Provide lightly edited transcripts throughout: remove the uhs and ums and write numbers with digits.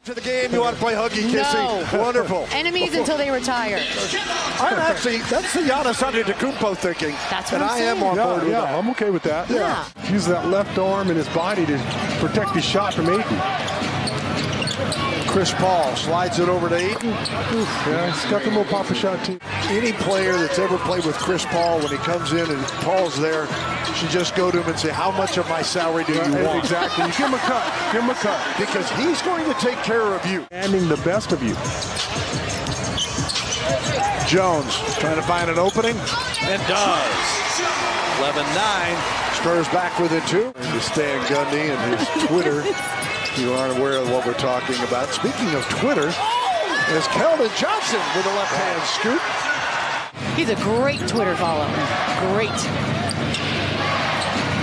After the game, you want to play huggy-kissy? No. Wonderful. Enemies until they retire. That's the Giannis Antetokounmpo thinking. That's what and I'm I am saying. on board with that. I'm okay with that. Yeah. Use that left arm and his body to protect his shot from Ayton. Chris Paul slides it over to Ayton. Yeah, he's got the little pop shot too. Any player that's ever played with Chris Paul, when he comes in and Paul's there, should just go to him and say, how much of my salary do you want? Exactly. You give him a cut. Give him a cut. Because he's going to take care of you. Demanding the best of you. Jones trying to find an opening, and does. 11-9. Spurs back within 2. To Stan Gundy and his Twitter. You aren't aware of what we're talking about. Speaking of Twitter, is Keldon Johnson with a left-hand scoop. He's a great Twitter follow. Great.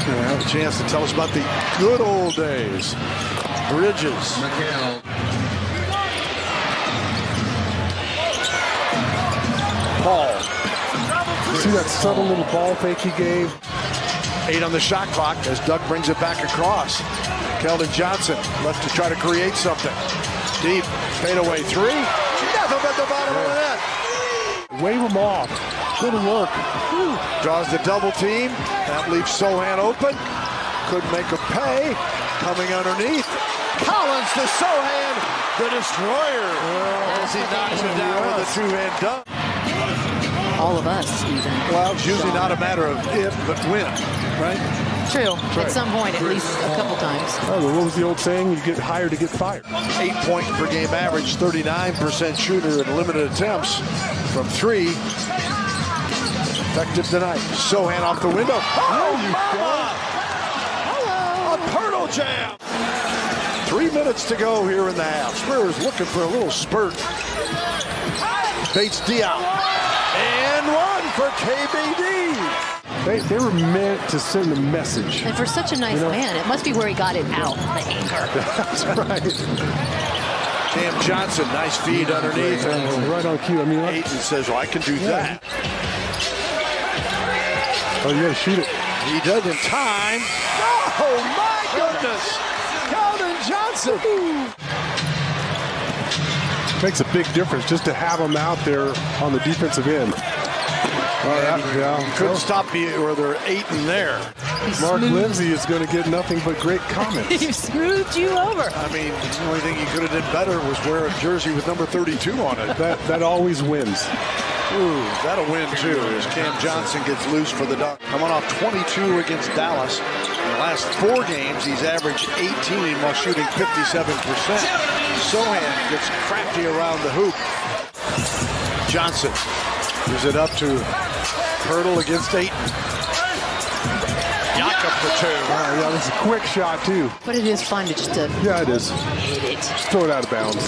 We'll have a chance to tell us about the good old days. Bridges. Paul. See that subtle little ball fake he gave? 8 on the shot clock as Doug brings it back across. Keldon Johnson left to try to create something. Deep fadeaway 3. Nothing but the bottom of the net. Wave him off. Good work. Draws the double team. That leaves Sohan open. Couldn't make a pay. Coming underneath. Collins to Sohan, the destroyer. As he knocks it down with a 2-hand dunk. All of us, even. Well, it's usually not a matter of if, but when, right? True. At some point, at least a couple times. Oh, what was the old saying? You get hired to get fired. 8-point per game average, 39% shooter and limited attempts from 3. Effective tonight. Sohan off the window. Oh, mama! Hello! A Pirtle jam! 3 minutes to go here in the half. Spurs looking for a little spurt. Bates Diop. And 1 for KBD. They were meant to send a message. And for such a nice man, it must be where he got it out, the anger. That's right. Cam Johnson, nice feed underneath. Right on cue. I mean, Ayton says, well, I can do that. Oh, you got to shoot it. He does in time. Oh, my goodness. Keldon Johnson. Makes a big difference just to have him out there on the defensive end. Couldn't stop me, or there are 8 in there. Mark Lindsay is going to get nothing but great comments. He smoothed you over. I mean, the only thing he could have done better was wear a jersey with number 32 on it. That always wins. Ooh, that'll win too, as Cam Johnson gets loose for the dunk. Coming off 22 against Dallas. In the last 4 games, he's averaged 18 while shooting 57%. Sohan gets crafty around the hoop. Johnson gives it up to Pirtle against Ayton. Jakob for 2. Yeah, that's a quick shot too. But it is fun to just Yeah, it is. hit it. Just throw it out of bounds.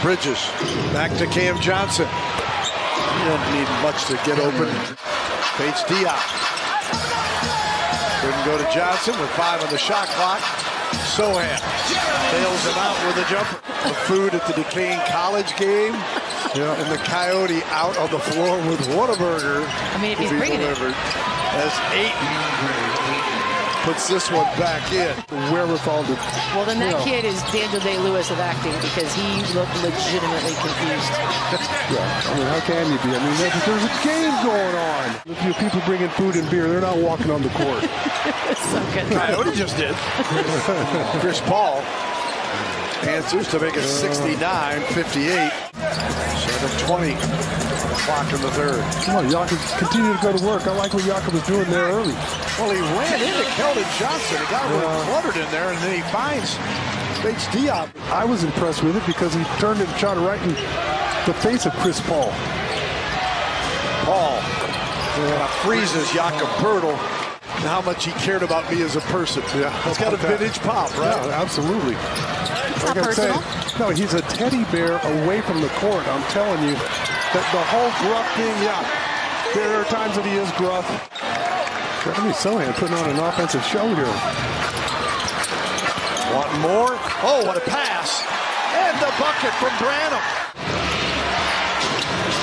Bridges back to Cam Johnson. He doesn't need much to get open. Bates Diop. Couldn't go to Johnson with 5 on the shot clock. Sohan bails him out with a jumper. The food at the Duquesne College game. Yeah. And the Coyote out on the floor with Whataburger. I mean, if he's bringing delivered. As Ayton puts this one back in. Wherewithal to. Well, then that kid is Daniel Day-Lewis of acting, because he looked legitimately confused. Yeah, I mean, how can you be? I mean, there's a game going on. If you people bringing food and beer, they're not walking on the court. So good. Coyote just did. Chris Paul answers to make it 69-58. 7:20 clock in the 3rd. Come on, Jakob, continue to go to work. I like what Jakob was doing there early. Well, he ran into Keldon Johnson. He got really cluttered in there, and then he finds Bates Diop. I was impressed with it because he turned it and shot it right in the face of Chris Paul. Paul freezes Jakob Pirtle. And how much he cared about me as a person. Yeah, it's got a vintage pop, right? Yeah, absolutely. It's not personal. No, he's a teddy bear away from the court. I'm telling you, that the whole gruff thing. Yeah, there are times that he is gruff. I mean, Sohan putting on an offensive show here. Want more? Oh, what a pass! And the bucket from Branham.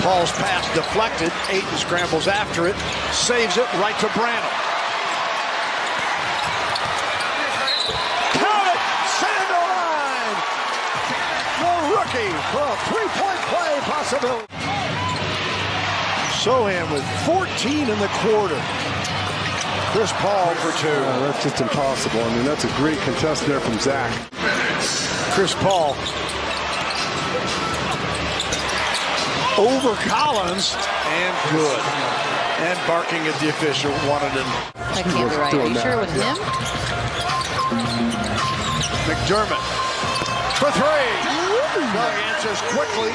Paul's pass deflected. Ayton scrambles after it, saves it right to Branham. Milwaukee for a three-point play possibility. Sohan with 14 in the quarter. Chris Paul for 2. That's just impossible. I mean, that's a great contest there from Zach. Chris Paul over Collins and good. And barking at the official, wanted him. That can't be right. Are you sure it was him? McDermott for 3. Doug answers quickly.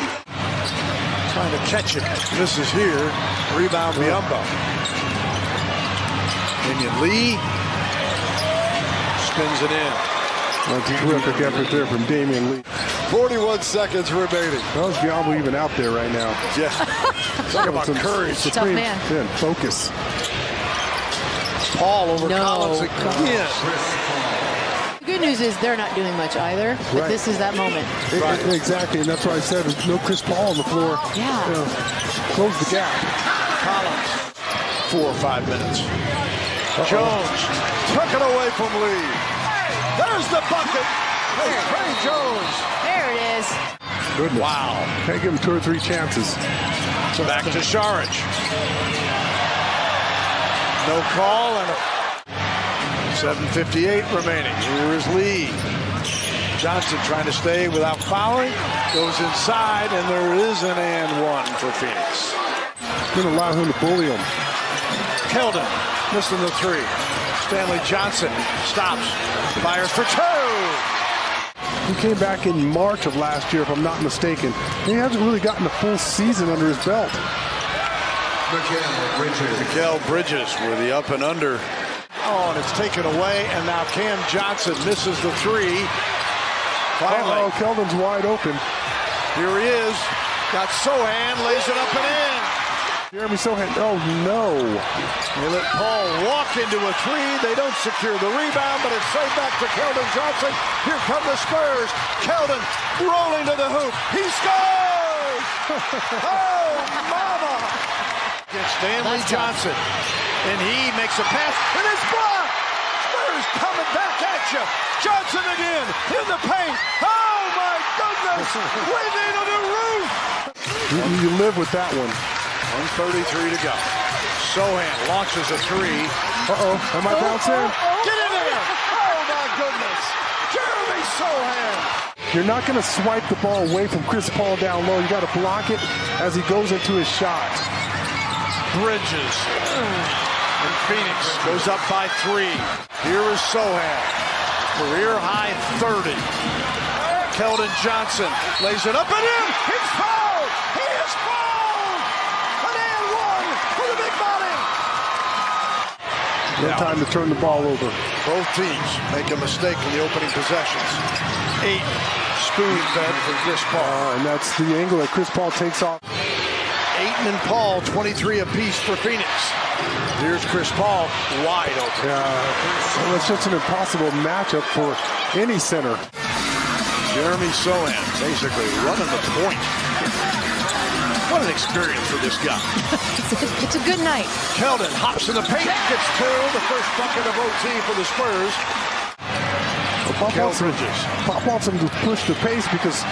Trying to catch it. Misses here. Rebound Biyombo. Damian Lee spins it in. That's a terrific effort there from Damian Lee. 41 seconds remaining. How's Biyombo even out there right now? Yeah. Talk about courage. Tough man. Yeah, focus. Paul over No. Collins again. The good news is they're not doing much either, but Right. this is that moment. Exactly, and that's why I said no Chris Paul on the floor. Yeah. You know, close the gap. Collins, 4 or 5 minutes. Jones took it away from Lee. There's the bucket. Hey, Trey Jones. There it is. Goodness. Wow. Can't give him 2 or 3 chances. Back to Saric. No call and 7:58 remaining. Here is Lee. Johnson trying to stay without fouling. Goes inside, and there is an and one for Phoenix. Didn't allow him to bully him. Keldon missing the 3. Stanley Johnson stops. Fires for 2. He came back in March of last year, if I'm not mistaken. He hasn't really gotten a full season under his belt. Mikal Bridges with the up and under. Oh, and it's taken away, and now Cam Johnson misses the 3. Finally. Oh, Keldon's wide open. Here he is. Got Sohan, lays it up and in. Jeremy Sohan, oh no. They let Paul walk into a 3. They don't secure the rebound, but it's saved back to Keldon Johnson. Here come the Spurs. Keldon rolling to the hoop. He scores! Oh, mama! It's Stanley Johnson. And he makes a pass, and it's blocked! Spurs coming back at you. Johnson again in the paint. Oh, my goodness! We need a new roof! You live with that one. 1:33 to go. Sohan launches a 3. Uh-oh, am I bouncing? Get in there! Oh, my goodness! Jeremy Sohan! You're not going to swipe the ball away from Chris Paul down low. You got to block it as he goes into his shot. Bridges. And Phoenix goes up by 3. Here is Sohan. Career high 30. Keldon Johnson lays it up and in. He's fouled! He is fouled! An and one for the big body. No time to turn the ball over. Both teams make a mistake in the opening possessions. 8 spoon fed for Chris Paul. And that's the angle that Chris Paul takes off. Ayton and Paul, 23 apiece for Phoenix. Here's Chris Paul, wide open. Well, it's just an impossible matchup for any center. Jeremy Sohan basically running the point. What an experience for this guy. It's a good night. Keldon hops in the paint, gets 2, the first bucket of OT for the Spurs. Pop wants him to push the pace because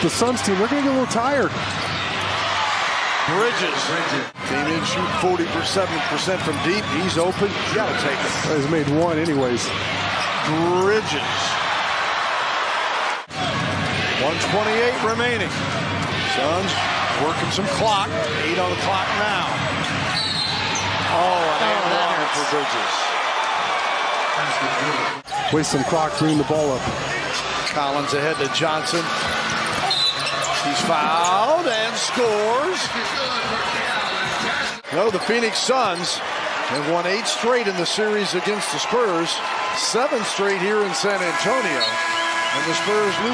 the Suns team, they're going to get a little tired. Bridges came in, shoot 47% from deep. He's open. You got to take it. He's made 1 anyways. Bridges. 1:28 remaining. Suns working some clock. 8 on the clock now. Oh, and one for Bridges. Waste some clock, bring the ball up. Collins ahead to Johnson. He's fouled and scores. No, the Phoenix Suns have won 8 straight in the series against the Spurs, 7 straight here in San Antonio, and the Spurs lose.